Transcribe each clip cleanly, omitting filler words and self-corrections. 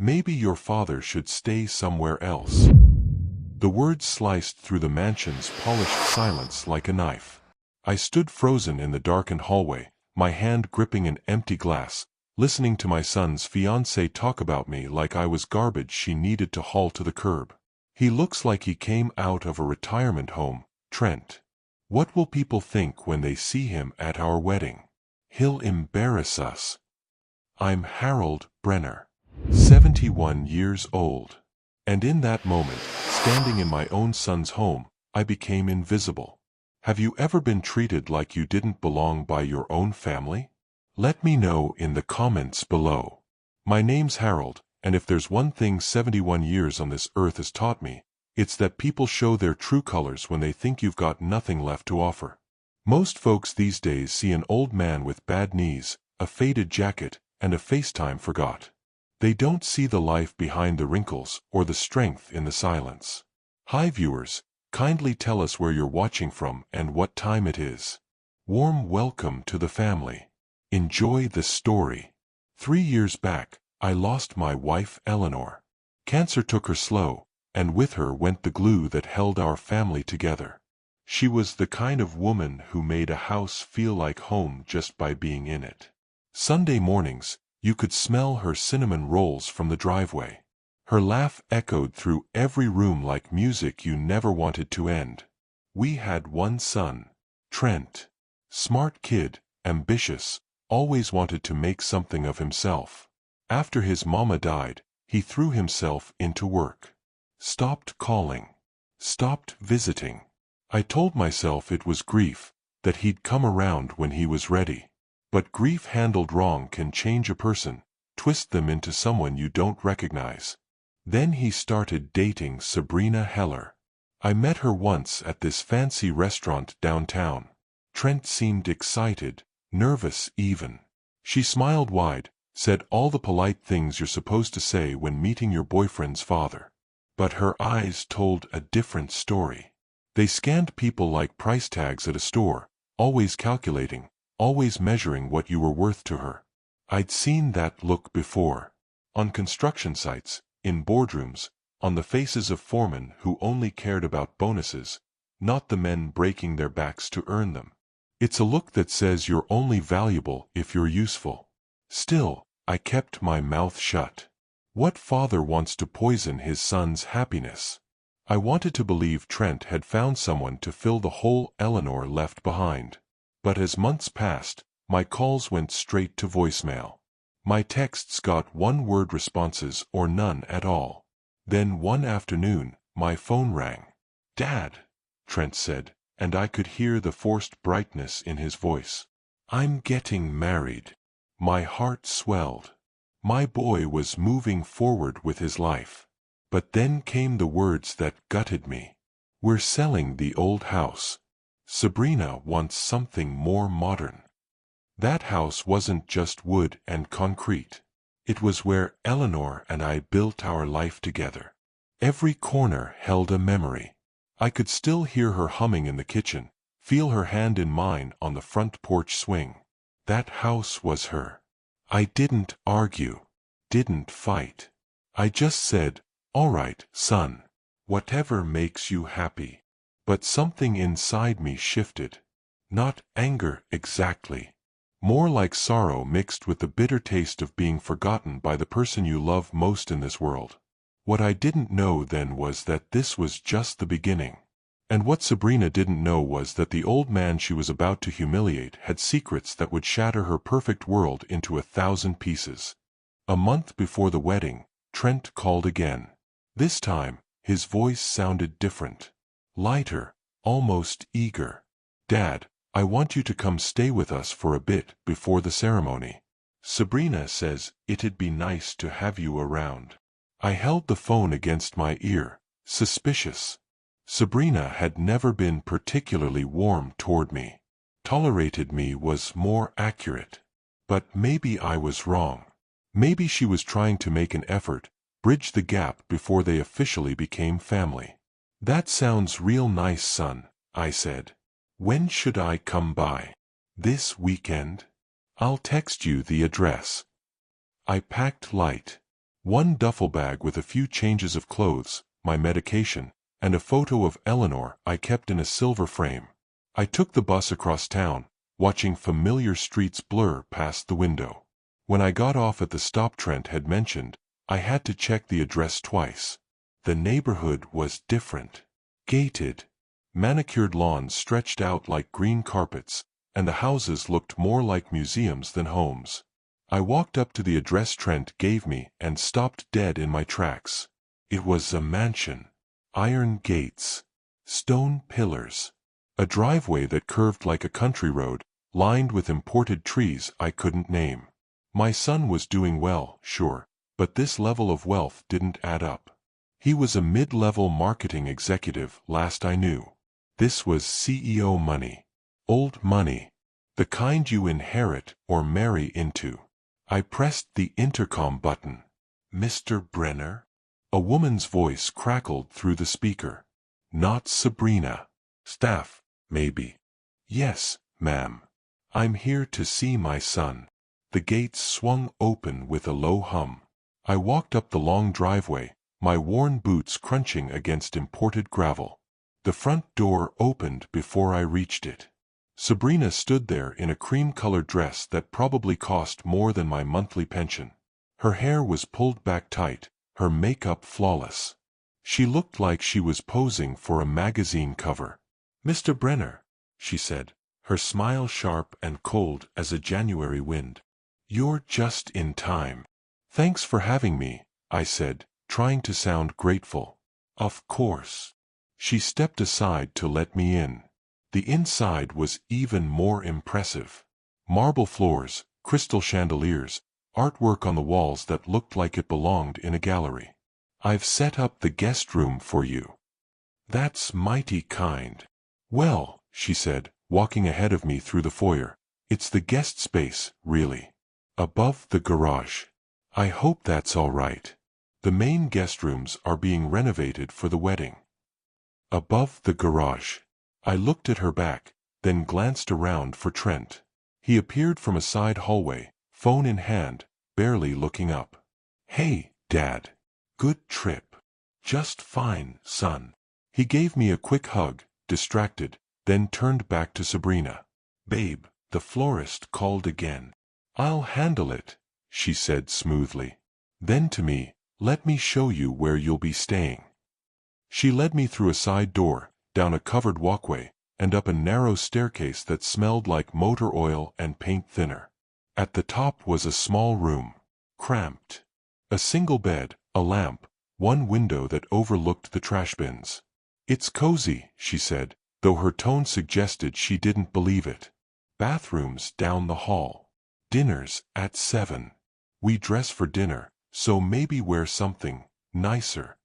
Maybe your father should stay somewhere else. The words sliced through the mansion's polished silence like a knife. I stood frozen in the darkened hallway, my hand gripping an empty glass, listening to my son's fiancée talk about me like I was garbage she needed to haul to the curb. He looks like he came out of a retirement home, Trent. What will people think when they see him at our wedding? He'll embarrass us. I'm Harold Brenner, 71 years old. And in that moment, standing in my own son's home, I became invisible. Have you ever been treated like you didn't belong by your own family? Let me know in the comments below. My name's Harold, and if there's one thing 71 years on this earth has taught me, it's that people show their true colors when they think you've got nothing left to offer. Most folks these days see an old man with bad knees, a faded jacket, and a FaceTime forgot. They don't see the life behind the wrinkles or the strength in the silence. Hi viewers, kindly tell us where you're watching from and what time it is. Warm welcome to the family. Enjoy the story. 3 years back, I lost my wife Eleanor. Cancer took her slow, and with her went the glue that held our family together. She was the kind of woman who made a house feel like home just by being in it. Sunday mornings, you could smell her cinnamon rolls from the driveway. Her laugh echoed through every room like music you never wanted to end. We had one son, Trent. Smart kid, ambitious, always wanted to make something of himself. After his mama died, he threw himself into work. Stopped calling. Stopped visiting. I told myself it was grief, that he'd come around when he was ready. But grief handled wrong can change a person, twist them into someone you don't recognize. Then he started dating Sabrina Heller. I met her once at this fancy restaurant downtown. Trent seemed excited, nervous even. She smiled wide, said all the polite things you're supposed to say when meeting your boyfriend's father. But her eyes told a different story. They scanned people like price tags at a store, always calculating, always measuring what you were worth to her. I'd seen that look before. On construction sites, in boardrooms, on the faces of foremen who only cared about bonuses, not the men breaking their backs to earn them. It's a look that says you're only valuable if you're useful. Still, I kept my mouth shut. What father wants to poison his son's happiness? I wanted to believe Trent had found someone to fill the hole Eleanor left behind. But as months passed, my calls went straight to voicemail. My texts got one-word responses or none at all. Then one afternoon, my phone rang. "Dad," Trent said, and I could hear the forced brightness in his voice. "I'm getting married." My heart swelled. My boy was moving forward with his life. But then came the words that gutted me. "We're selling the old house. Sabrina wants something more modern." That house wasn't just wood and concrete. It was where Eleanor and I built our life together. Every corner held a memory. I could still hear her humming in the kitchen, feel her hand in mine on the front porch swing. That house was her. I didn't argue, didn't fight. I just said, "All right, son. Whatever makes you happy." But something inside me shifted. Not anger exactly. More like sorrow mixed with the bitter taste of being forgotten by the person you love most in this world. What I didn't know then was that this was just the beginning. And what Sabrina didn't know was that the old man she was about to humiliate had secrets that would shatter her perfect world into 1,000 pieces. A month before the wedding, Trent called again. This time, his voice sounded different. Lighter, almost eager. "Dad, I want you to come stay with us for a bit before the ceremony. Sabrina says it'd be nice to have you around." I held the phone against my ear, suspicious. Sabrina had never been particularly warm toward me. Tolerated me was more accurate. But maybe I was wrong. Maybe she was trying to make an effort, bridge the gap before they officially became family. "That sounds real nice, son," I said. "When should I come by? This weekend? I'll text you the address." I packed light. One duffel bag with a few changes of clothes, my medication, and a photo of Eleanor I kept in a silver frame. I took the bus across town, watching familiar streets blur past the window. When I got off at the stop Trent had mentioned, I had to check the address twice. The neighborhood was different. Gated. Manicured lawns stretched out like green carpets, and the houses looked more like museums than homes. I walked up to the address Trent gave me and stopped dead in my tracks. It was a mansion. Iron gates. Stone pillars. A driveway that curved like a country road, lined with imported trees I couldn't name. My son was doing well, sure, but this level of wealth didn't add up. He was a mid-level marketing executive last I knew. This was CEO money. Old money. The kind you inherit or marry into. I pressed the intercom button. "Mr. Brenner?" A woman's voice crackled through the speaker. "Not Sabrina. Staff, maybe." "Yes, ma'am. I'm here to see my son." The gates swung open with a low hum. I walked up the long driveway, my worn boots crunching against imported gravel. The front door opened before I reached it. Sabrina stood there in a cream-colored dress that probably cost more than my monthly pension. Her hair was pulled back tight, her makeup flawless. She looked like she was posing for a magazine cover. "Mr. Brenner," she said, her smile sharp and cold as a January wind. "You're just in time." "Thanks for having me," I said, trying to sound grateful. "Of course." She stepped aside to let me in. The inside was even more impressive. Marble floors, crystal chandeliers, artwork on the walls that looked like it belonged in a gallery. "I've set up the guest room for you." "That's mighty kind." "Well," she said, walking ahead of me through the foyer, "it's the guest space, really. Above the garage. I hope that's all right. The main guest rooms are being renovated for the wedding." Above the garage. I looked at her back, then glanced around for Trent. He appeared from a side hallway, phone in hand, barely looking up. "Hey, Dad. Good trip." "Just fine, son." He gave me a quick hug, distracted, then turned back to Sabrina. "Babe, the florist called again." "I'll handle it," she said smoothly. Then to me, "Let me show you where you'll be staying." She led me through a side door, down a covered walkway, and up a narrow staircase that smelled like motor oil and paint thinner. At the top was a small room. Cramped. A single bed, a lamp, one window that overlooked the trash bins. "It's cozy," she said, though her tone suggested she didn't believe it. "Bathrooms down the hall. Dinners at 7. We dress for dinner, so maybe wear something nicer."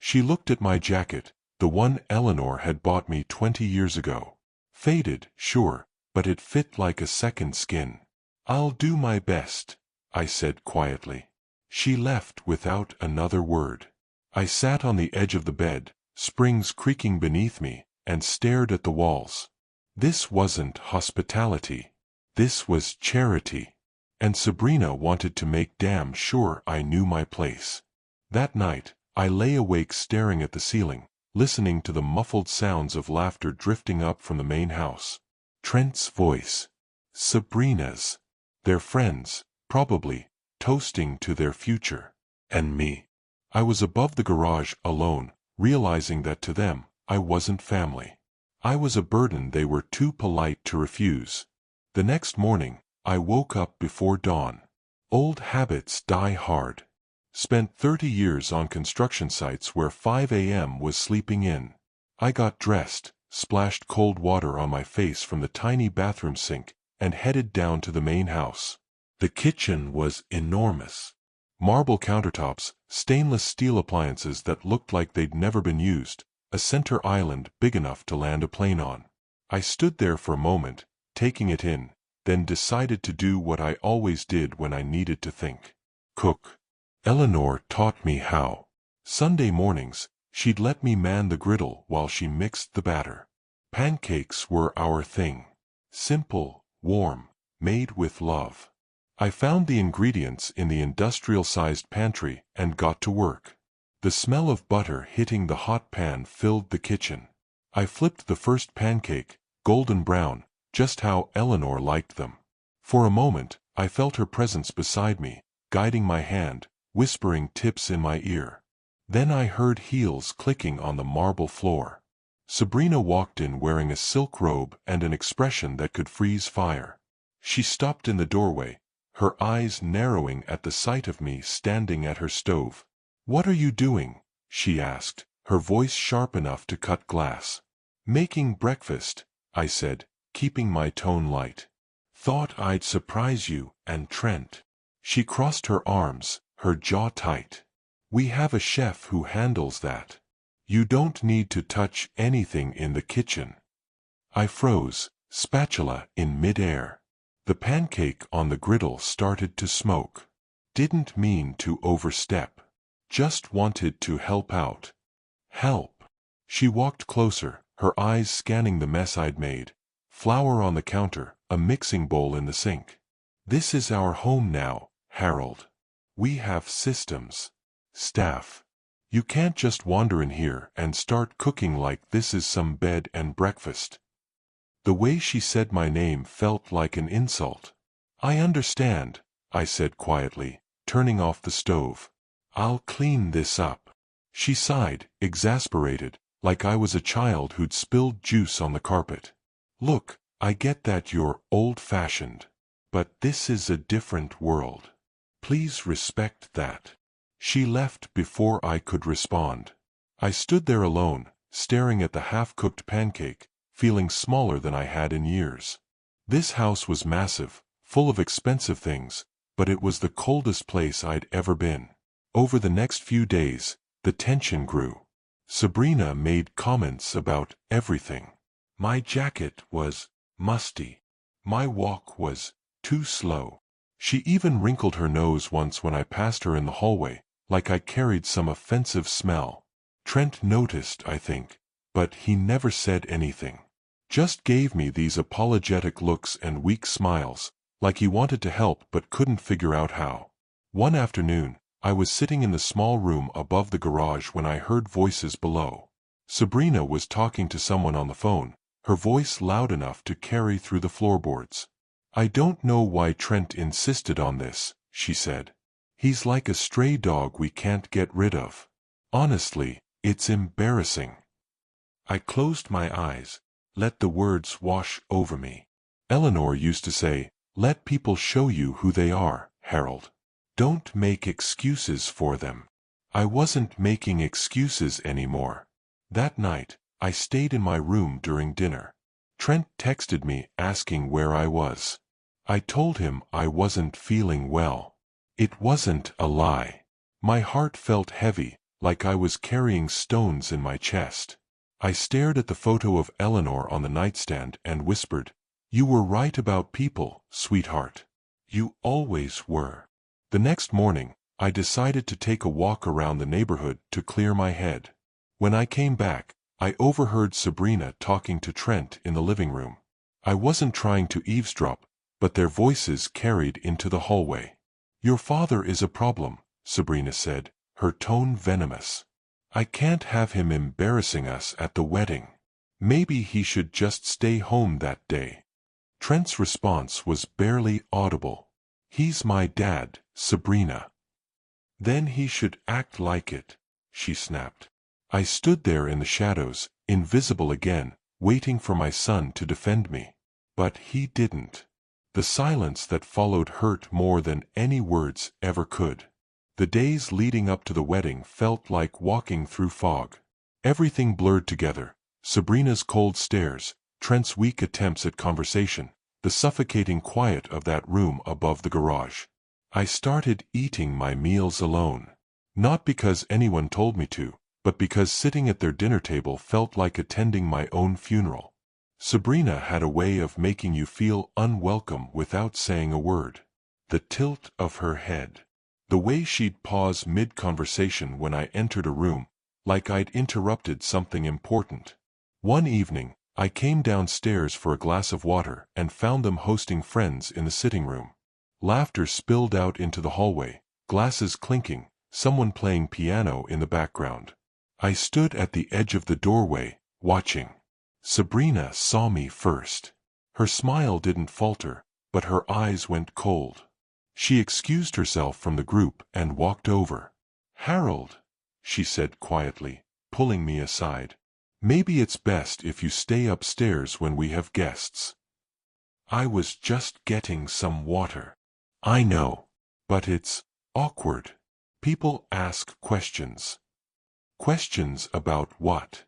She looked at my jacket, the one Eleanor had bought me 20 years ago. Faded, sure, but it fit like a second skin. "I'll do my best," I said quietly. She left without another word. I sat on the edge of the bed, springs creaking beneath me, and stared at the walls. This wasn't hospitality. This was charity. And Sabrina wanted to make damn sure I knew my place. That night, I lay awake staring at the ceiling, listening to the muffled sounds of laughter drifting up from the main house. Trent's voice. Sabrina's. Their friends, probably, toasting to their future. And me. I was above the garage, alone, realizing that to them, I wasn't family. I was a burden they were too polite to refuse. The next morning, I woke up before dawn. Old habits die hard. Spent 30 years on construction sites where 5 a.m. was sleeping in. I got dressed, splashed cold water on my face from the tiny bathroom sink, and headed down to the main house. The kitchen was enormous. Marble countertops, stainless steel appliances that looked like they'd never been used, a center island big enough to land a plane on. I stood there for a moment, taking it in, then decided to do what I always did when I needed to think. Cook. Eleanor taught me how. Sunday mornings, she'd let me man the griddle while she mixed the batter. Pancakes were our thing. Simple, warm, made with love. I found the ingredients in the industrial-sized pantry and got to work. The smell of butter hitting the hot pan filled the kitchen. I flipped the first pancake, golden brown, just how Eleanor liked them. For a moment, I felt her presence beside me, guiding my hand, whispering tips in my ear. Then I heard heels clicking on the marble floor. Sabrina walked in wearing a silk robe and an expression that could freeze fire. She stopped in the doorway, her eyes narrowing at the sight of me standing at her stove. "What are you doing?" she asked, her voice sharp enough to cut glass. "Making breakfast," I said, keeping my tone light. "Thought I'd surprise you and Trent." She crossed her arms, her jaw tight. "We have a chef who handles that. You don't need to touch anything in the kitchen." I froze, spatula in midair. The pancake on the griddle started to smoke. Didn't mean to overstep. Just wanted to help out. Help. She walked closer, her eyes scanning the mess I'd made. Flour on the counter, a mixing bowl in the sink. "This is our home now, Harold. We have systems. Staff. You can't just wander in here and start cooking like this is some bed and breakfast." The way she said my name felt like an insult. "I understand," I said quietly, turning off the stove. "I'll clean this up." She sighed, exasperated, like I was a child who'd spilled juice on the carpet. "Look, I get that you're old-fashioned. But this is a different world. Please respect that." She left before I could respond. I stood there alone, staring at the half-cooked pancake, feeling smaller than I had in years. This house was massive, full of expensive things, but it was the coldest place I'd ever been. Over the next few days, the tension grew. Sabrina made comments about everything. My jacket was musty. My walk was too slow. She even wrinkled her nose once when I passed her in the hallway, like I carried some offensive smell. Trent noticed, I think, but he never said anything. Just gave me these apologetic looks and weak smiles, like he wanted to help but couldn't figure out how. One afternoon, I was sitting in the small room above the garage when I heard voices below. Sabrina was talking to someone on the phone, her voice loud enough to carry through the floorboards. "I don't know why Trent insisted on this," she said. "He's like a stray dog we can't get rid of. Honestly, it's embarrassing." I closed my eyes, let the words wash over me. Eleanor used to say, "Let people show you who they are, Harold. Don't make excuses for them." I wasn't making excuses anymore. That night, I stayed in my room during dinner. Trent texted me asking where I was. I told him I wasn't feeling well. It wasn't a lie. My heart felt heavy, like I was carrying stones in my chest. I stared at the photo of Eleanor on the nightstand and whispered, "You were right about people, sweetheart. You always were." The next morning, I decided to take a walk around the neighborhood to clear my head. When I came back, I overheard Sabrina talking to Trent in the living room. I wasn't trying to eavesdrop, but their voices carried into the hallway. "Your father is a problem," Sabrina said, her tone venomous. "I can't have him embarrassing us at the wedding. Maybe he should just stay home that day." Trent's response was barely audible. "He's my dad, Sabrina." "Then he should act like it," she snapped. I stood there in the shadows, invisible again, waiting for my son to defend me. But he didn't. The silence that followed hurt more than any words ever could. The days leading up to the wedding felt like walking through fog. Everything blurred together. Sabrina's cold stares, Trent's weak attempts at conversation, the suffocating quiet of that room above the garage. I started eating my meals alone. Not because anyone told me to, but because sitting at their dinner table felt like attending my own funeral. Sabrina had a way of making you feel unwelcome without saying a word. The tilt of her head. The way she'd pause mid-conversation when I entered a room, like I'd interrupted something important. One evening, I came downstairs for a glass of water and found them hosting friends in the sitting room. Laughter spilled out into the hallway, glasses clinking, someone playing piano in the background. I stood at the edge of the doorway, watching. Sabrina saw me first. Her smile didn't falter, but her eyes went cold. She excused herself from the group and walked over. "Harold," she said quietly, pulling me aside. "Maybe it's best if you stay upstairs when we have guests." I was just getting some water. "I know. But it's awkward. People ask questions." "Questions about what?"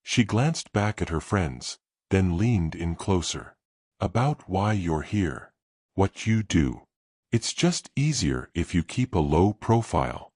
She glanced back at her friends, then leaned in closer. "About why you're here. What you do. It's just easier if you keep a low profile."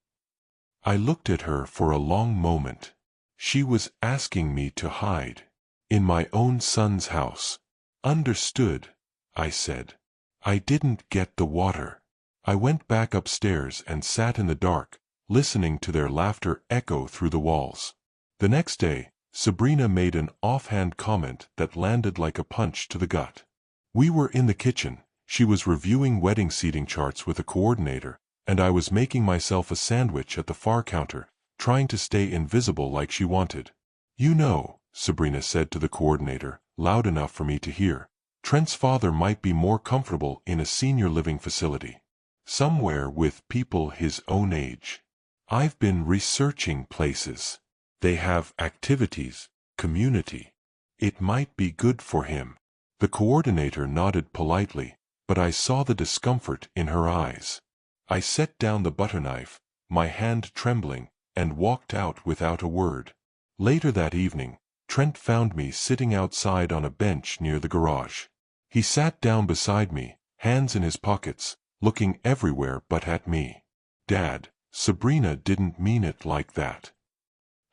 I looked at her for a long moment. She was asking me to hide. In my own son's house. "Understood," I said. I didn't get the water. I went back upstairs and sat in the dark, listening to their laughter echo through the walls. The next day, Sabrina made an offhand comment that landed like a punch to the gut. We were in the kitchen, she was reviewing wedding seating charts with a coordinator, and I was making myself a sandwich at the far counter, trying to stay invisible like she wanted. "You know," Sabrina said to the coordinator, loud enough for me to hear, "Trent's father might be more comfortable in a senior living facility. Somewhere with people his own age. I've been researching places. They have activities, community. It might be good for him." The coordinator nodded politely, but I saw the discomfort in her eyes. I set down the butter knife, my hand trembling, and walked out without a word. Later that evening, Trent found me sitting outside on a bench near the garage. He sat down beside me, hands in his pockets, looking everywhere but at me. "Dad, Sabrina didn't mean it like that."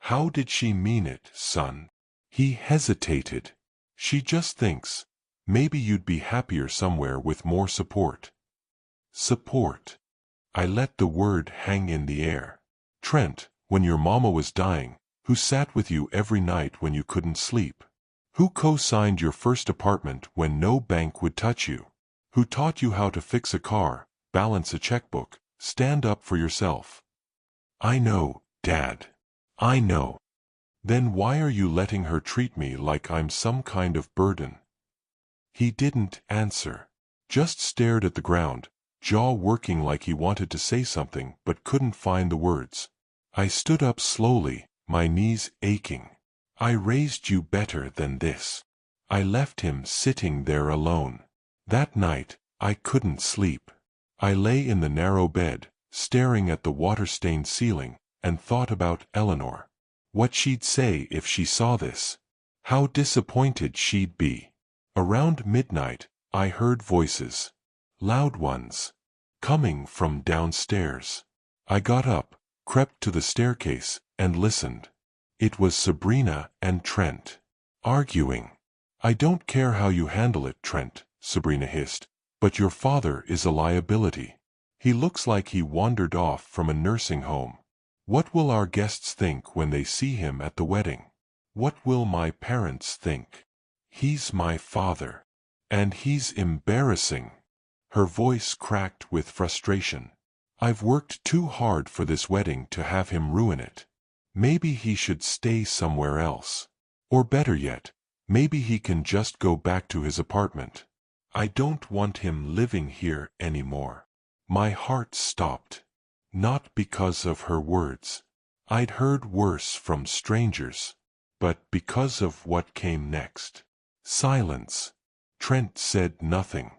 "How did she mean it, son?" He hesitated. "She just thinks, maybe you'd be happier somewhere with more support." Support. I let the word hang in the air. "Trent, when your mama was dying, who sat with you every night when you couldn't sleep? Who co-signed your first apartment when no bank would touch you? Who taught you how to fix a car, balance a checkbook, stand up for yourself?" "I know, Dad. I know." "Then why are you letting her treat me like I'm some kind of burden?" He didn't answer. Just stared at the ground, jaw working like he wanted to say something but couldn't find the words. I stood up slowly, my knees aching. "I raised you better than this." I left him sitting there alone. That night, I couldn't sleep. I lay in the narrow bed, staring at the water-stained ceiling, and thought about Eleanor. What she'd say if she saw this. How disappointed she'd be. Around midnight, I heard voices. Loud ones. Coming from downstairs. I got up, crept to the staircase, and listened. It was Sabrina and Trent. Arguing. "I don't care how you handle it, Trent," Sabrina hissed, "but your father is a liability. He looks like he wandered off from a nursing home. What will our guests think when they see him at the wedding? What will my parents think? He's my father. And he's embarrassing." Her voice cracked with frustration. "I've worked too hard for this wedding to have him ruin it. Maybe he should stay somewhere else. Or better yet, maybe he can just go back to his apartment. I don't want him living here anymore." My heart stopped. Not because of her words. I'd heard worse from strangers. But because of what came next. Silence. Trent said nothing.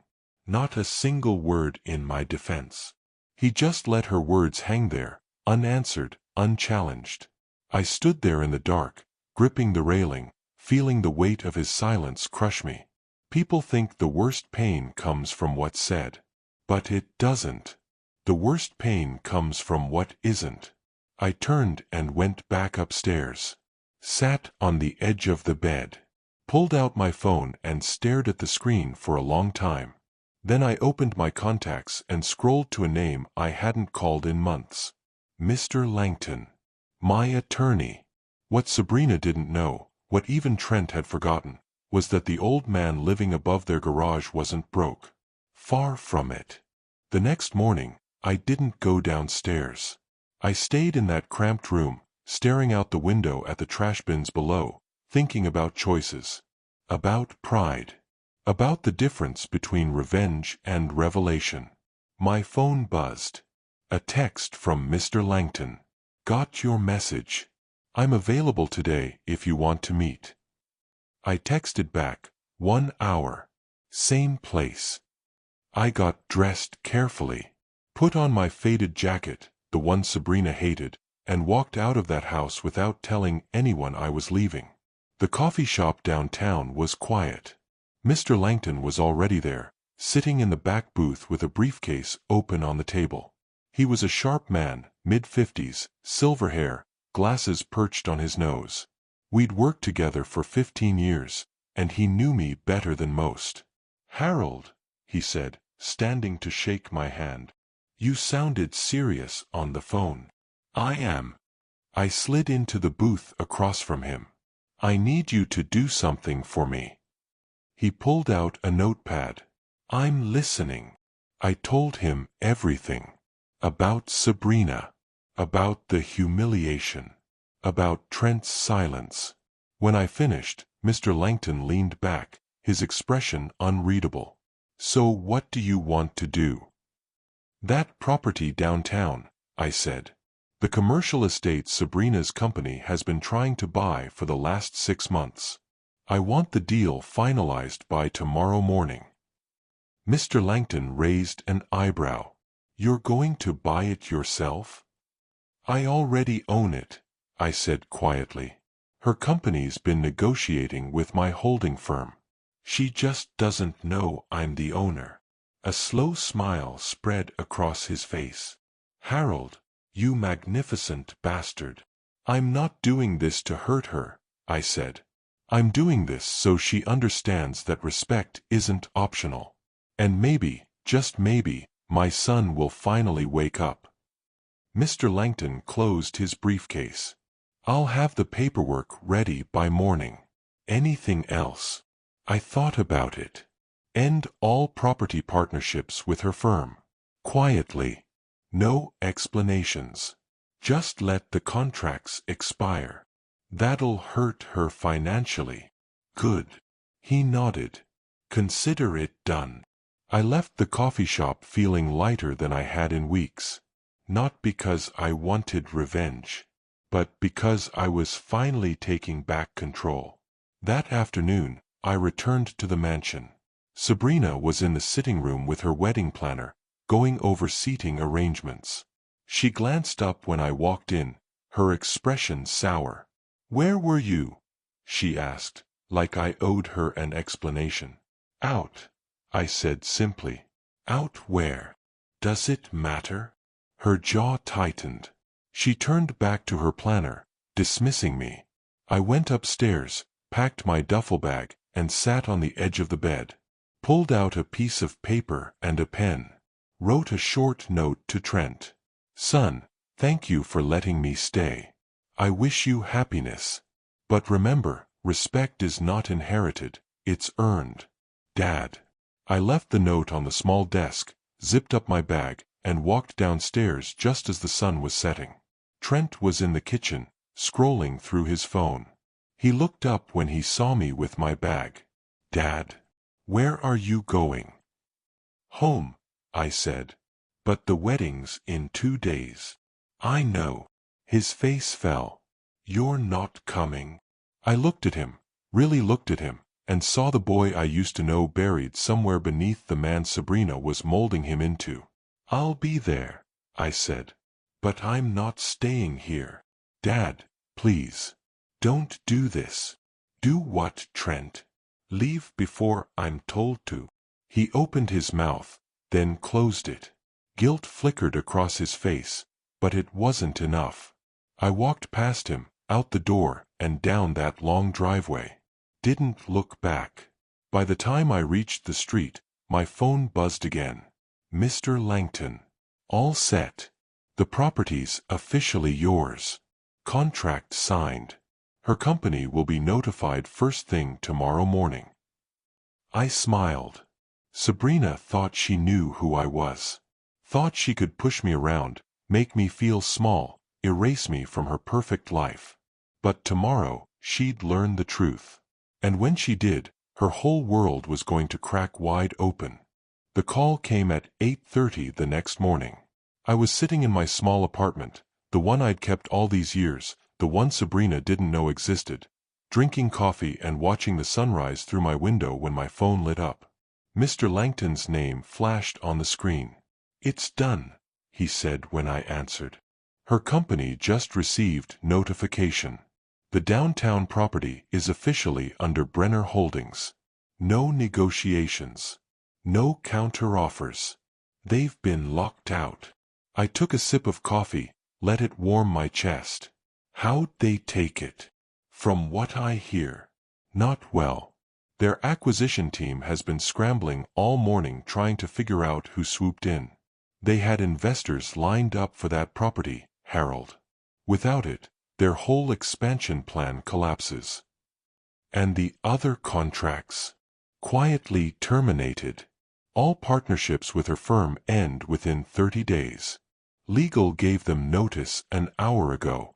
Not a single word in my defense. He just let her words hang there, unanswered, unchallenged. I stood there in the dark, gripping the railing, feeling the weight of his silence crush me. People think the worst pain comes from what's said. But it doesn't. The worst pain comes from what isn't. I turned and went back upstairs. Sat on the edge of the bed. Pulled out my phone and stared at the screen for a long time. Then I opened my contacts and scrolled to a name I hadn't called in months. Mr. Langton. My attorney. What Sabrina didn't know, what even Trent had forgotten, was that the old man living above their garage wasn't broke. Far from it. The next morning, I didn't go downstairs. I stayed in that cramped room, staring out the window at the trash bins below, thinking about choices, about pride, about the difference between revenge and revelation. My phone buzzed. A text from Mr. Langton. Got your message. I'm available today if you want to meet. I texted back, 1 hour. Same place. I got dressed carefully, put on my faded jacket, the one Sabrina hated, and walked out of that house without telling anyone I was leaving. The coffee shop downtown was quiet. Mr. Langton was already there, sitting in the back booth with a briefcase open on the table. He was a sharp man, mid-50s, silver hair, glasses perched on his nose. We'd worked together for 15 years, and he knew me better than most. "Harold," he said, standing to shake my hand. "You sounded serious on the phone." "I am." I slid into the booth across from him. "I need you to do something for me." He pulled out a notepad. "I'm listening." I told him everything. About Sabrina. About the humiliation. About Trent's silence. When I finished, Mr. Langton leaned back, his expression unreadable. "So what do you want to do?" "That property downtown," I said. "The commercial estate Sabrina's company has been trying to buy for the last 6 months. I want the deal finalized by tomorrow morning." Mr. Langton raised an eyebrow. "You're going to buy it yourself?" "I already own it," I said quietly. "Her company's been negotiating with my holding firm. She just doesn't know I'm the owner." A slow smile spread across his face. "Harold, you magnificent bastard. I'm not doing this to hurt her," I said. "I'm doing this so she understands that respect isn't optional. And maybe, just maybe, my son will finally wake up." Mr. Langton closed his briefcase. "I'll have the paperwork ready by morning. Anything else?" I thought about it. End all property partnerships with her firm. Quietly. No explanations. Just let the contracts expire. That'll hurt her financially. Good. He nodded. Consider it done. I left the coffee shop feeling lighter than I had in weeks. Not because I wanted revenge, but because I was finally taking back control. That afternoon, I returned to the mansion. Sabrina was in the sitting room with her wedding planner, going over seating arrangements. She glanced up when I walked in, her expression sour. "Where were you?" she asked, like I owed her an explanation. "Out," I said simply. "Out where? Does it matter?" Her jaw tightened. She turned back to her planner, dismissing me. I went upstairs, packed my duffel bag, and sat on the edge of the bed. Pulled out a piece of paper and a pen. Wrote a short note to Trent. "Son, thank you for letting me stay. I wish you happiness. But remember, respect is not inherited, it's earned. Dad." I left the note on the small desk, zipped up my bag, and walked downstairs just as the sun was setting. Trent was in the kitchen, scrolling through his phone. He looked up when he saw me with my bag. "Dad, where are you going?" "Home," I said. "But the wedding's in 2 days." "I know." His face fell. "You're not coming." I looked at him, really looked at him, and saw the boy I used to know buried somewhere beneath the man Sabrina was molding him into. "I'll be there," I said. "But I'm not staying here. Dad, please. Don't do this." "Do what, Trent?" "Leave before I'm told to." He opened his mouth, then closed it. Guilt flickered across his face, but it wasn't enough. I walked past him, out the door, and down that long driveway. Didn't look back. By the time I reached the street, my phone buzzed again. "Mr. Langton. All set. The property's officially yours. Contract signed. Her company will be notified first thing tomorrow morning." I smiled. Sabrina thought she knew who I was. Thought she could push me around, make me feel small, erase me from her perfect life. But tomorrow, she'd learn the truth. And when she did, her whole world was going to crack wide open. The call came at 8:30 the next morning. I was sitting in my small apartment, the one I'd kept all these years, the one Sabrina didn't know existed, drinking coffee and watching the sunrise through my window when my phone lit up. Mr. Langton's name flashed on the screen. "It's done," he said when I answered. "Her company just received notification. The downtown property is officially under Brenner Holdings. No negotiations. No counter-offers. They've been locked out." I took a sip of coffee, let it warm my chest. How'd they take it? From what I hear, not well. Their acquisition team has been scrambling all morning trying to figure out who swooped in. They had investors lined up for that property, Harold. Without it, their whole expansion plan collapses. And the other contracts? Quietly terminated. All partnerships with her firm end within 30 days. Legal gave them notice an hour ago.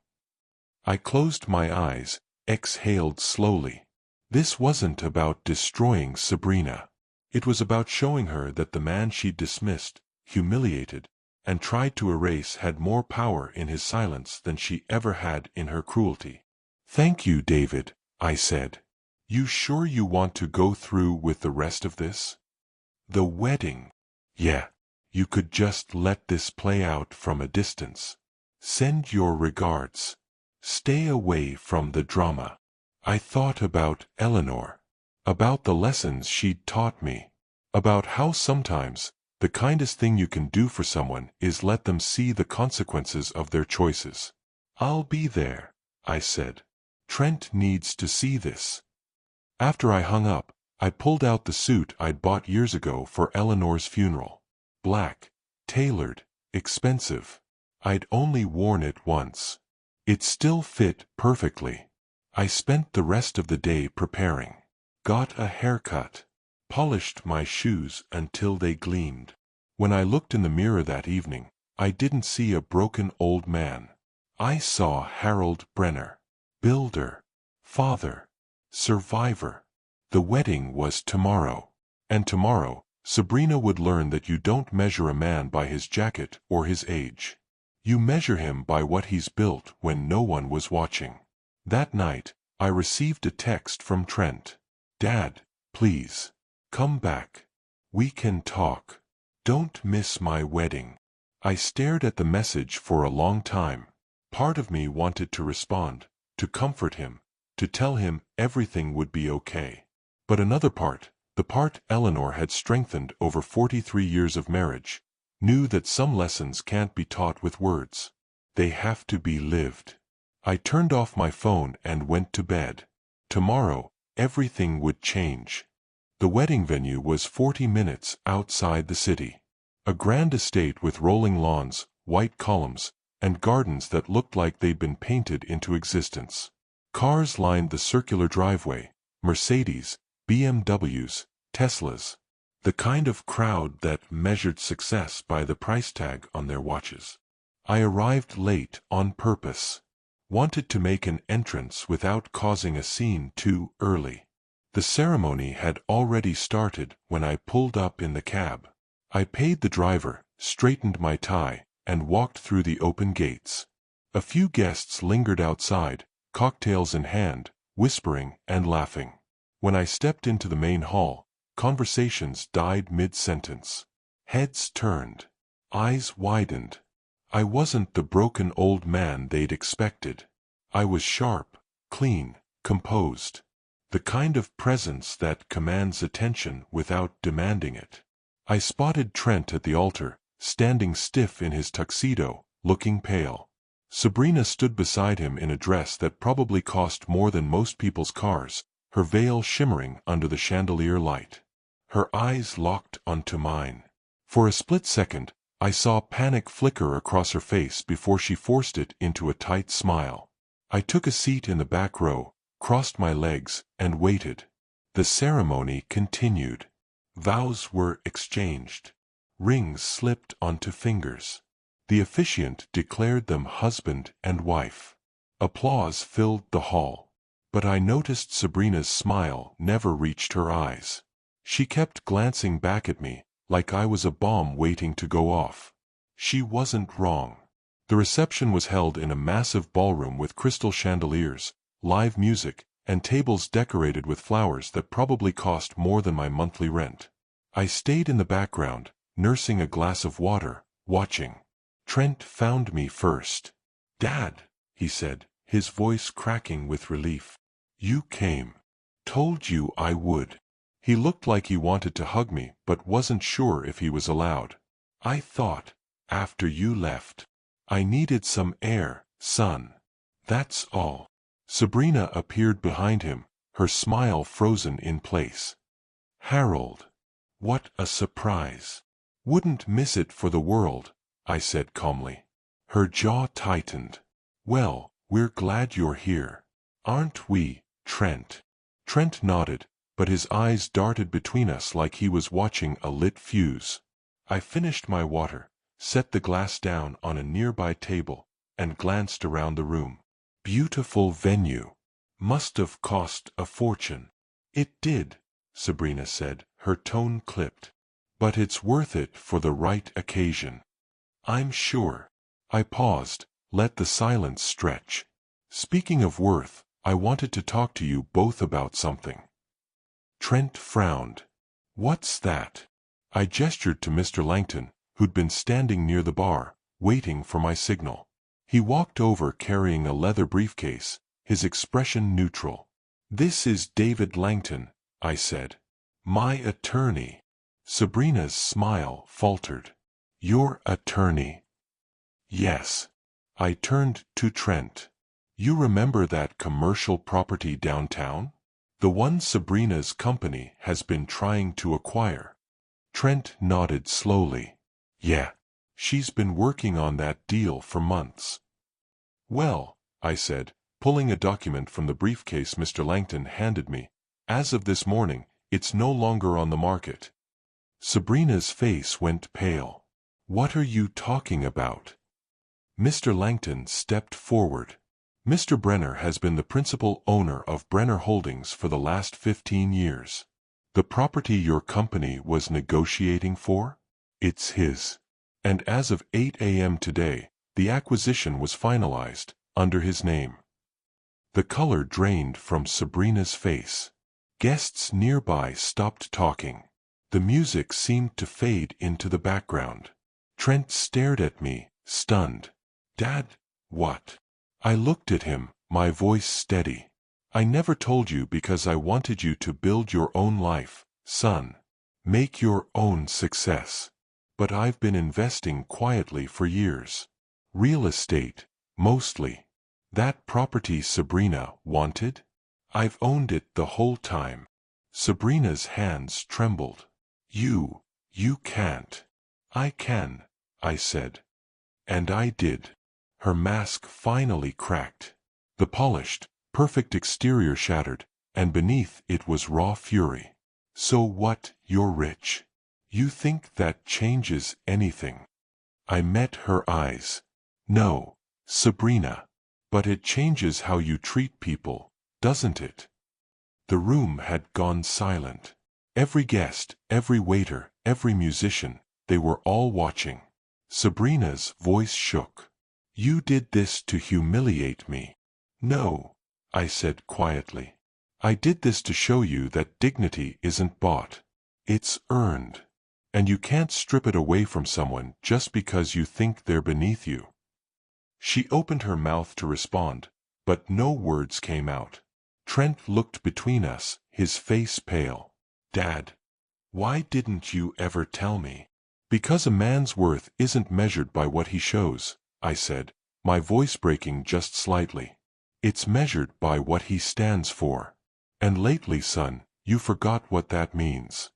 I closed my eyes, exhaled slowly. This wasn't about destroying Sabrina. It was about showing her that the man she'd dismissed, humiliated, and tried to erase had more power in his silence than she ever had in her cruelty. "Thank you, David," I said. "You sure you want to go through with the rest of this? The wedding? Yeah. You could just let this play out from a distance. Send your regards. Stay away from the drama." I thought about Eleanor. About the lessons she'd taught me. About how sometimes the kindest thing you can do for someone is let them see the consequences of their choices. "I'll be there," I said. "Trent needs to see this." After I hung up, I pulled out the suit I'd bought years ago for Eleanor's funeral. Black, tailored, expensive. I'd only worn it once. It still fit perfectly. I spent the rest of the day preparing. Got a haircut. Polished my shoes until they gleamed. When I looked in the mirror that evening, I didn't see a broken old man. I saw Harold Brenner. Builder. Father. Survivor. The wedding was tomorrow. And tomorrow, Sabrina would learn that you don't measure a man by his jacket or his age. You measure him by what he's built when no one was watching. That night, I received a text from Trent. "Dad, please. Come back. We can talk. Don't miss my wedding." I stared at the message for a long time. Part of me wanted to respond, to comfort him, to tell him everything would be okay. But another part, the part Eleanor had strengthened over 43 years of marriage, knew that some lessons can't be taught with words. They have to be lived. I turned off my phone and went to bed. Tomorrow, everything would change. The wedding venue was 40 minutes outside the city. A grand estate with rolling lawns, white columns, and gardens that looked like they'd been painted into existence. Cars lined the circular driveway, Mercedes, BMWs, Teslas. The kind of crowd that measured success by the price tag on their watches. I arrived late on purpose. Wanted to make an entrance without causing a scene too early. The ceremony had already started when I pulled up in the cab. I paid the driver, straightened my tie, and walked through the open gates. A few guests lingered outside, cocktails in hand, whispering and laughing. When I stepped into the main hall, conversations died mid-sentence. Heads turned. Eyes widened. I wasn't the broken old man they'd expected. I was sharp, clean, composed. The kind of presence that commands attention without demanding it. I spotted Trent at the altar, standing stiff in his tuxedo, looking pale. Sabrina stood beside him in a dress that probably cost more than most people's cars, her veil shimmering under the chandelier light. Her eyes locked onto mine. For a split second, I saw panic flicker across her face before she forced it into a tight smile. I took a seat in the back row, crossed my legs, and waited. The ceremony continued. Vows were exchanged. Rings slipped onto fingers. The officiant declared them husband and wife. Applause filled the hall. But I noticed Sabrina's smile never reached her eyes. She kept glancing back at me, like I was a bomb waiting to go off. She wasn't wrong. The reception was held in a massive ballroom with crystal chandeliers, live music, and tables decorated with flowers that probably cost more than my monthly rent. I stayed in the background, nursing a glass of water, watching. Trent found me first. "Dad," he said, his voice cracking with relief. "You came. Told you I would." He looked like he wanted to hug me but wasn't sure if he was allowed. "I thought, after you left, I needed some air, son. That's all." Sabrina appeared behind him, her smile frozen in place. "Harold. What a surprise. Wouldn't miss it for the world," I said calmly. Her jaw tightened. "Well, we're glad you're here. Aren't we, Trent?" Trent nodded, but his eyes darted between us like he was watching a lit fuse. I finished my water, set the glass down on a nearby table, and glanced around the room. Beautiful venue. Must have cost a fortune. "It did," Sabrina said, her tone clipped. "But it's worth it for the right occasion. I'm sure." I paused, let the silence stretch. "Speaking of worth, I wanted to talk to you both about something." Trent frowned. "What's that?" I gestured to Mr. Langton, who'd been standing near the bar, waiting for my signal. He walked over carrying a leather briefcase, his expression neutral. "This is David Langton," I said. "My attorney." Sabrina's smile faltered. "Your attorney?" "Yes." I turned to Trent. "You remember that commercial property downtown? The one Sabrina's company has been trying to acquire." Trent nodded slowly. "Yeah. She's been working on that deal for months." "Well," I said, pulling a document from the briefcase Mr. Langton handed me, "as of this morning, it's no longer on the market." Sabrina's face went pale. "What are you talking about?" Mr. Langton stepped forward. "Mr. Brenner has been the principal owner of Brenner Holdings for the last 15 years. The property your company was negotiating for? It's his. And as of 8 a.m. today, the acquisition was finalized, under his name." The color drained from Sabrina's face. Guests nearby stopped talking. The music seemed to fade into the background. Trent stared at me, stunned. "Dad, what?" I looked at him, my voice steady. "I never told you because I wanted you to build your own life, son. Make your own success. But I've been investing quietly for years. Real estate, mostly. That property Sabrina wanted? I've owned it the whole time." Sabrina's hands trembled. You can't." "I can," I said. And I did. Her mask finally cracked. The polished, perfect exterior shattered, and beneath it was raw fury. "So what, you're rich? You think that changes anything?" I met her eyes. "No, Sabrina. But it changes how you treat people, doesn't it?" The room had gone silent. Every guest, every waiter, every musician, they were all watching. Sabrina's voice shook. "You did this to humiliate me." "No," I said quietly. "I did this to show you that dignity isn't bought. It's earned. And you can't strip it away from someone just because you think they're beneath you." She opened her mouth to respond, but no words came out. Trent looked between us, his face pale. "Dad, why didn't you ever tell me?" "Because a man's worth isn't measured by what he shows," I said, my voice breaking just slightly. "It's measured by what he stands for. And lately, son, you forgot what that means."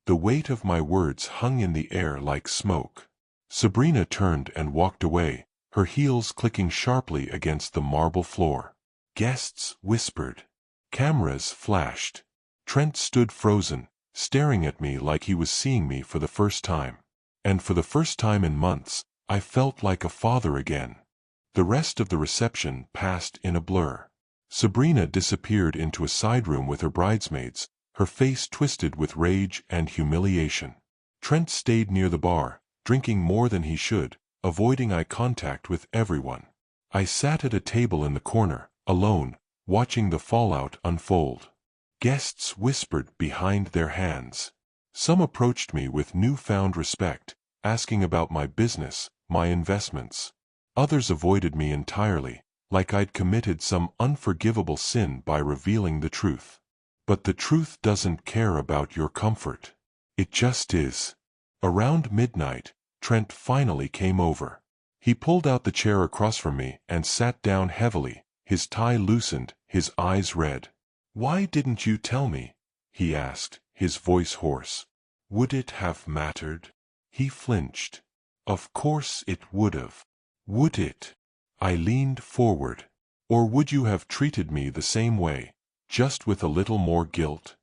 The weight of my words hung in the air like smoke. Sabrina turned and walked away, her heels clicking sharply against the marble floor. Guests whispered. Cameras flashed. Trent stood frozen, staring at me like he was seeing me for the first time. and for the first time in months, I felt like a father again. The rest of the reception passed in a blur. Sabrina disappeared into a side room with her bridesmaids, her face twisted with rage and humiliation. Trent stayed near the bar, drinking more than he should, avoiding eye contact with everyone. I sat at a table in the corner, alone, watching the fallout unfold. Guests whispered behind their hands. Some approached me with newfound respect, asking about my business, my investments. Others avoided me entirely, like I'd committed some unforgivable sin by revealing the truth. But the truth doesn't care about your comfort. It just is. Around midnight, Trent finally came over. He pulled out the chair across from me and sat down heavily, his tie loosened, his eyes red. "Why didn't you tell me?" he asked, his voice hoarse. "Would it have mattered?" He flinched. "Of course it would've. Would it?" I leaned forward. "Or would you have treated me the same way, just with a little more guilt?"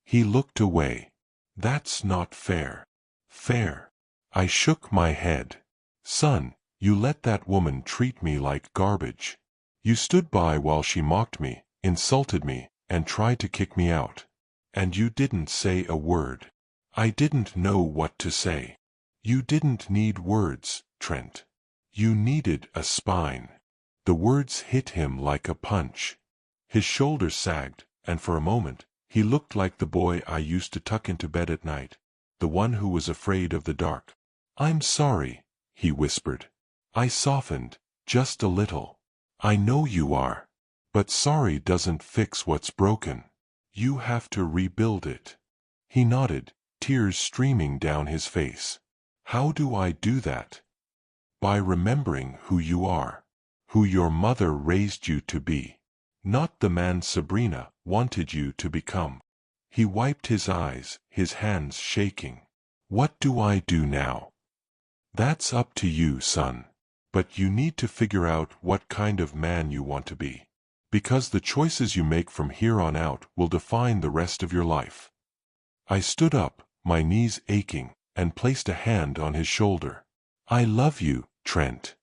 He looked away. "That's not fair." "Fair?" I shook my head. "Son, you let that woman treat me like garbage. You stood by while she mocked me, insulted me, and tried to kick me out. And you didn't say a word." I didn't know what to say. "You didn't need words, Trent. You needed a spine." The words hit him like a punch. His shoulders sagged, and for a moment, he looked like the boy I used to tuck into bed at night, the one who was afraid of the dark. "I'm sorry," he whispered. I softened, just a little. "I know you are. But sorry doesn't fix what's broken. You have to rebuild it." He nodded, tears streaming down his face. "How do I do that?" "By remembering who you are. Who your mother raised you to be. Not the man Sabrina wanted you to become." He wiped his eyes, his hands shaking. "What do I do now?" "That's up to you, son. But you need to figure out what kind of man you want to be. Because the choices you make from here on out will define the rest of your life." I stood up, my knees aching, and placed a hand on his shoulder. "I love you, Trent.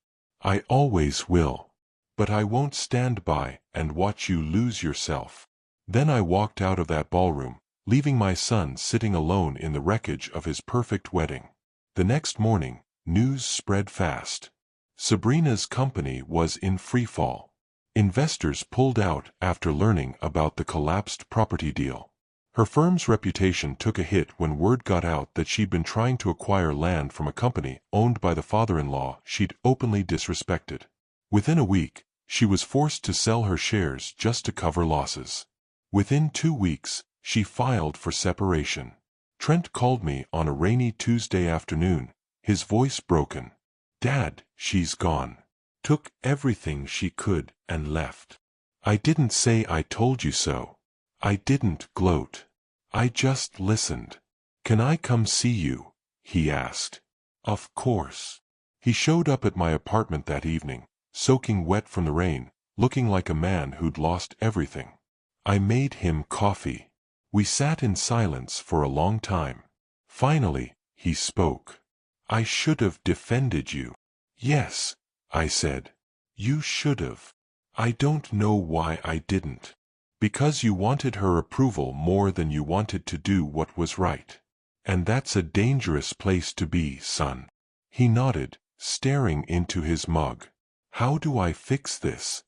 I always will. But I won't stand by and watch you lose yourself." Then I walked out of that ballroom, leaving my son sitting alone in the wreckage of his perfect wedding. The next morning, news spread fast. Sabrina's company was in freefall. Investors pulled out after learning about the collapsed property deal. Her firm's reputation took a hit when word got out that she'd been trying to acquire land from a company owned by the father-in-law she'd openly disrespected. Within a week, she was forced to sell her shares just to cover losses. Within 2 weeks, she filed for separation. Trent called me on a rainy Tuesday afternoon, his voice broken. "Dad, she's gone. Took everything she could and left." I didn't say I told you so. I didn't gloat. I just listened. "Can I come see you?" he asked. Of course. He showed up at my apartment that evening, soaking wet from the rain, looking like a man who'd lost everything. I made him coffee. We sat in silence for a long time. Finally, he spoke. "I should have defended you." "Yes," I said. "You should have. I don't know why I didn't." "Because you wanted her approval more than you wanted to do what was right. And that's a dangerous place to be, son." He nodded, staring into his mug. "How do I fix this?"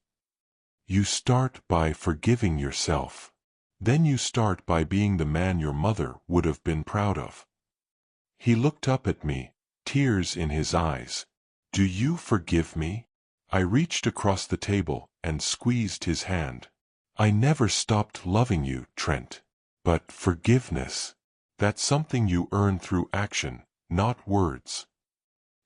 "You start by forgiving yourself. Then you start by being the man your mother would have been proud of." He looked up at me, tears in his eyes. "Do you forgive me?" I reached across the table and squeezed his hand. "I never stopped loving you, Trent. But forgiveness, that's something you earn through action, not words."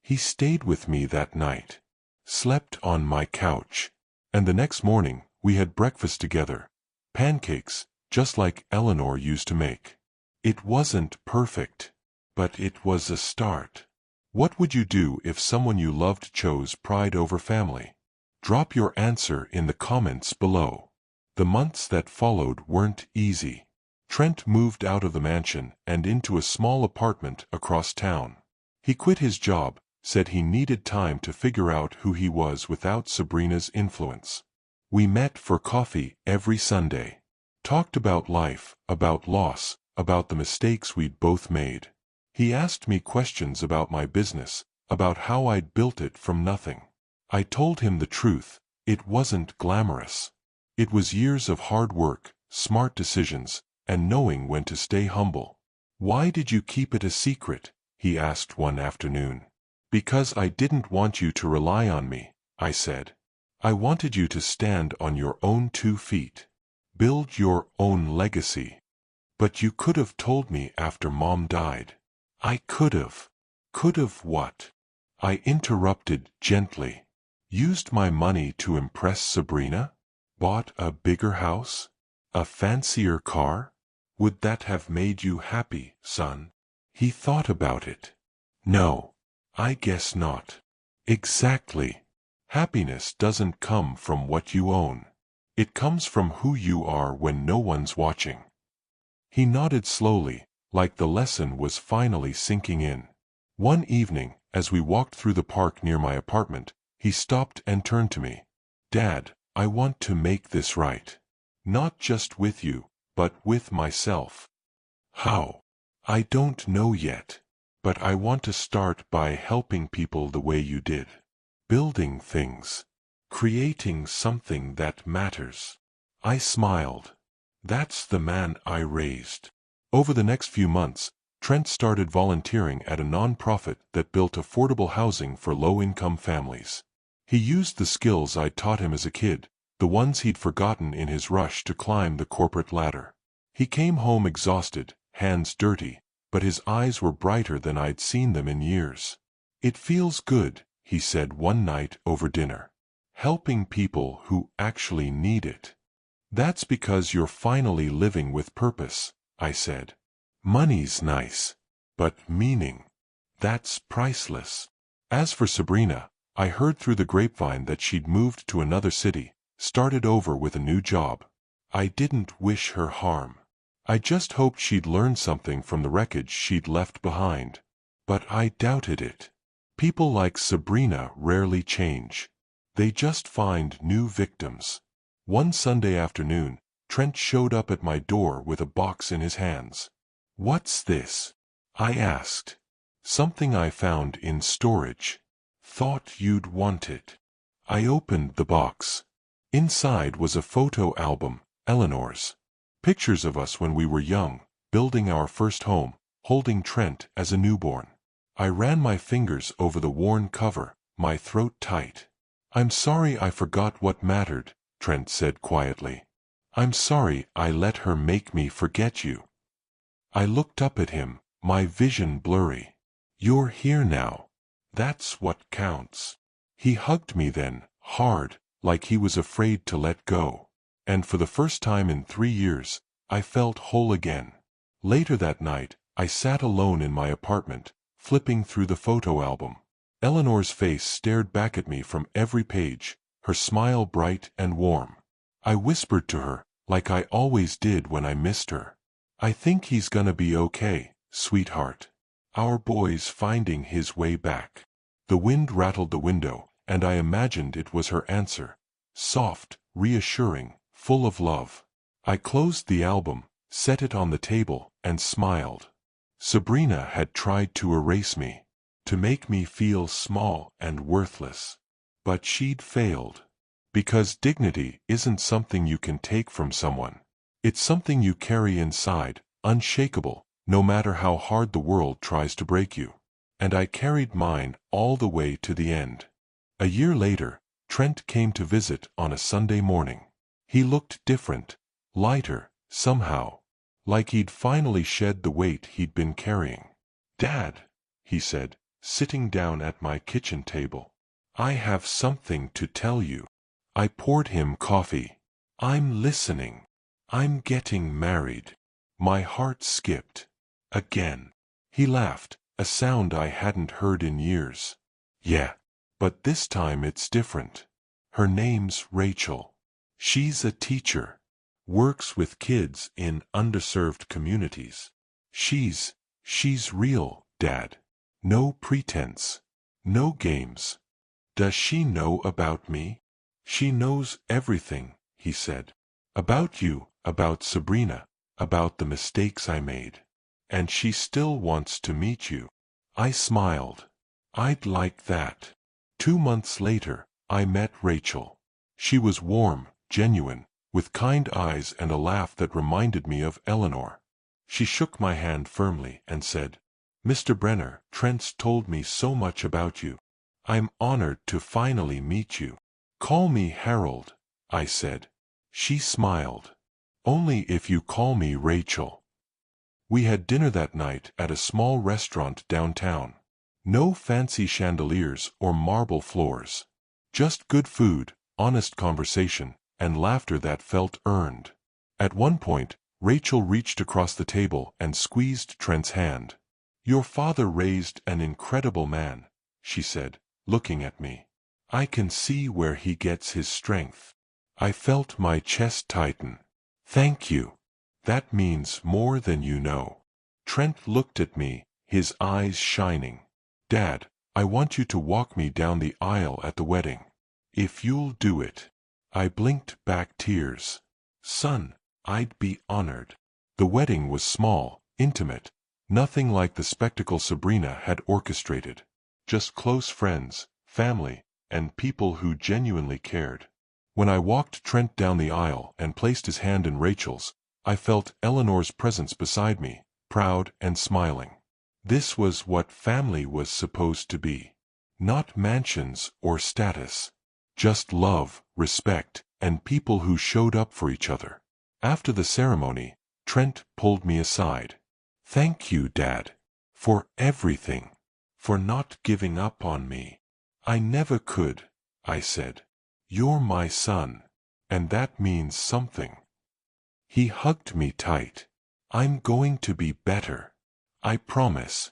He stayed with me that night, slept on my couch, and the next morning we had breakfast together. Pancakes, just like Eleanor used to make. It wasn't perfect, but it was a start. What would you do if someone you loved chose pride over family? Drop your answer in the comments below. The months that followed weren't easy. Trent moved out of the mansion and into a small apartment across town. He quit his job, said he needed time to figure out who he was without Sabrina's influence. We met for coffee every Sunday. Talked about life, about loss, about the mistakes we'd both made. He asked me questions about my business, about how I'd built it from nothing. I told him the truth. It wasn't glamorous. It was years of hard work, smart decisions, and knowing when to stay humble. "Why did you keep it a secret?" he asked one afternoon. "Because I didn't want you to rely on me," I said. "I wanted you to stand on your own 2 feet. Build your own legacy. But you could have told me after Mom died." "I could have." "Could have what?" I interrupted gently. "Used my money to impress Sabrina? Bought a bigger house? A fancier car? Would that have made you happy, son?" He thought about it. "No. I guess not." "Exactly. Happiness doesn't come from what you own. It comes from who you are when no one's watching." He nodded slowly, like the lesson was finally sinking in. One evening, as we walked through the park near my apartment, he stopped and turned to me. "Dad, I want to make this right. Not just with you, but with myself." "How?" "I don't know yet. But I want to start by helping people the way you did. Building things. Creating something that matters." I smiled. That's the man I raised. Over the next few months, Trent started volunteering at a non-profit that built affordable housing for low-income families. He used the skills I'd taught him as a kid, the ones he'd forgotten in his rush to climb the corporate ladder. He came home exhausted, hands dirty, but his eyes were brighter than I'd seen them in years. "It feels good," he said one night over dinner. "Helping people who actually need it." "That's because you're finally living with purpose," I said. "Money's nice. But meaning, that's priceless." As for Sabrina, I heard through the grapevine that she'd moved to another city, started over with a new job. I didn't wish her harm. I just hoped she'd learn something from the wreckage she'd left behind. But I doubted it. People like Sabrina rarely change. They just find new victims. One Sunday afternoon, Trent showed up at my door with a box in his hands. "What's this?" I asked. "Something I found in storage. Thought you'd want it." I opened the box. Inside was a photo album, Eleanor's. Pictures of us when we were young, building our first home, holding Trent as a newborn. I ran my fingers over the worn cover, my throat tight. "I'm sorry I forgot what mattered," Trent said quietly. "I'm sorry I let her make me forget you." I looked up at him, my vision blurry. "You're here now. That's what counts." He hugged me then, hard, like he was afraid to let go. And for the first time in 3 years, I felt whole again. Later that night, I sat alone in my apartment, flipping through the photo album. Eleanor's face stared back at me from every page, her smile bright and warm. I whispered to her, like I always did when I missed her. "I think he's gonna be okay, sweetheart. Our boy's finding his way back." The wind rattled the window, and I imagined it was her answer. Soft, reassuring, full of love. I closed the album, set it on the table, and smiled. Sabrina had tried to erase me, to make me feel small and worthless. But she'd failed. Because dignity isn't something you can take from someone. It's something you carry inside, unshakable, no matter how hard the world tries to break you. And I carried mine all the way to the end. A year later, Trent came to visit on a Sunday morning. He looked different, lighter, somehow, like he'd finally shed the weight he'd been carrying. "Dad," he said, sitting down at my kitchen table, "I have something to tell you." I poured him coffee. "I'm listening." "I'm getting married." My heart skipped. Again. He laughed, a sound I hadn't heard in years. "Yeah, but this time it's different. Her name's Rachel. She's a teacher. Works with kids in underserved communities. She's real, Dad. No pretense. No games. Does she know about me? She knows everything, he said. About you, about Sabrina, about the mistakes I made. And she still wants to meet you. I smiled. I'd like that. 2 months later, I met Rachel. She was warm, genuine, with kind eyes and a laugh that reminded me of Eleanor. She shook my hand firmly and said, "Mr. Brenner, Trent's told me so much about you. I'm honored to finally meet you." "Call me Harold," I said. She smiled. "Only if you call me Rachel." We had dinner that night at a small restaurant downtown. No fancy chandeliers or marble floors. Just good food, honest conversation, and laughter that felt earned. At one point, Rachel reached across the table and squeezed Trent's hand. "Your father raised an incredible man," she said, looking at me. "I can see where he gets his strength." I felt my chest tighten. "Thank you. That means more than you know." Trent looked at me, his eyes shining. "Dad, I want you to walk me down the aisle at the wedding. If you'll do it." I blinked back tears. "Son, I'd be honored." The wedding was small, intimate, nothing like the spectacle Sabrina had orchestrated. Just close friends, family, and people who genuinely cared. When I walked Trent down the aisle and placed his hand in Rachel's, I felt Eleanor's presence beside me, proud and smiling. This was what family was supposed to be. Not mansions or status. Just love, respect, and people who showed up for each other. After the ceremony, Trent pulled me aside. "Thank you, Dad. For everything. For not giving up on me." "I never could," I said. "You're my son. And that means something." He hugged me tight. "I'm going to be better. I promise."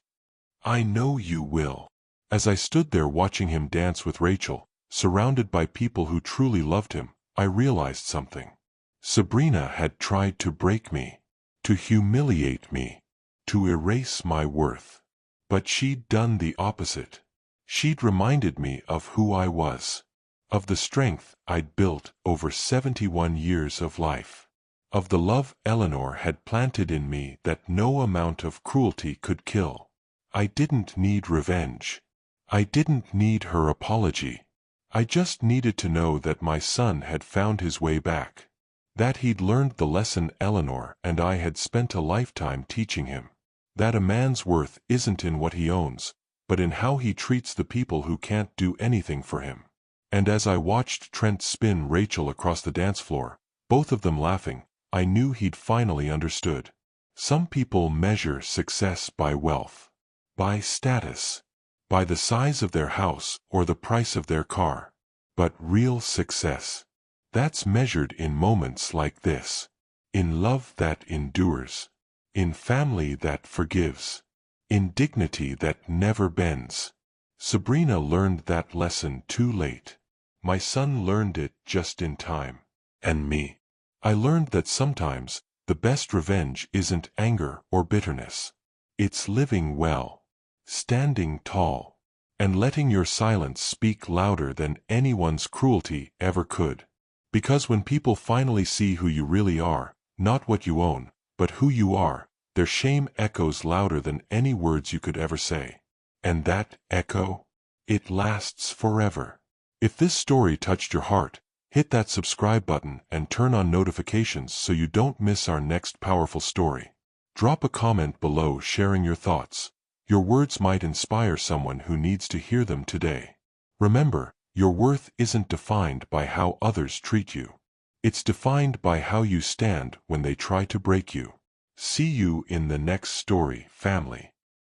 "I know you will." As I stood there watching him dance with Rachel, surrounded by people who truly loved him, I realized something. Sabrina had tried to break me, to humiliate me, to erase my worth. But she'd done the opposite. She'd reminded me of who I was, of the strength I'd built over 71 years of life, of the love Eleanor had planted in me that no amount of cruelty could kill. I didn't need revenge. I didn't need her apology. I just needed to know that my son had found his way back, that he'd learned the lesson Eleanor and I had spent a lifetime teaching him, that a man's worth isn't in what he owns, but in how he treats the people who can't do anything for him. And as I watched Trent spin Rachel across the dance floor, both of them laughing, I knew he'd finally understood. Some people measure success by wealth, by status, by the size of their house or the price of their car. But real success, that's measured in moments like this. In love that endures. In family that forgives. In dignity that never bends. Sabrina learned that lesson too late. My son learned it just in time. And me. I learned that sometimes, the best revenge isn't anger or bitterness. It's living well, standing tall, and letting your silence speak louder than anyone's cruelty ever could. Because when people finally see who you really are, not what you own, but who you are, their shame echoes louder than any words you could ever say. And that echo? It lasts forever. If this story touched your heart, hit that subscribe button and turn on notifications so you don't miss our next powerful story. Drop a comment below sharing your thoughts. Your words might inspire someone who needs to hear them today. Remember, your worth isn't defined by how others treat you. It's defined by how you stand when they try to break you. See you in the next story, family.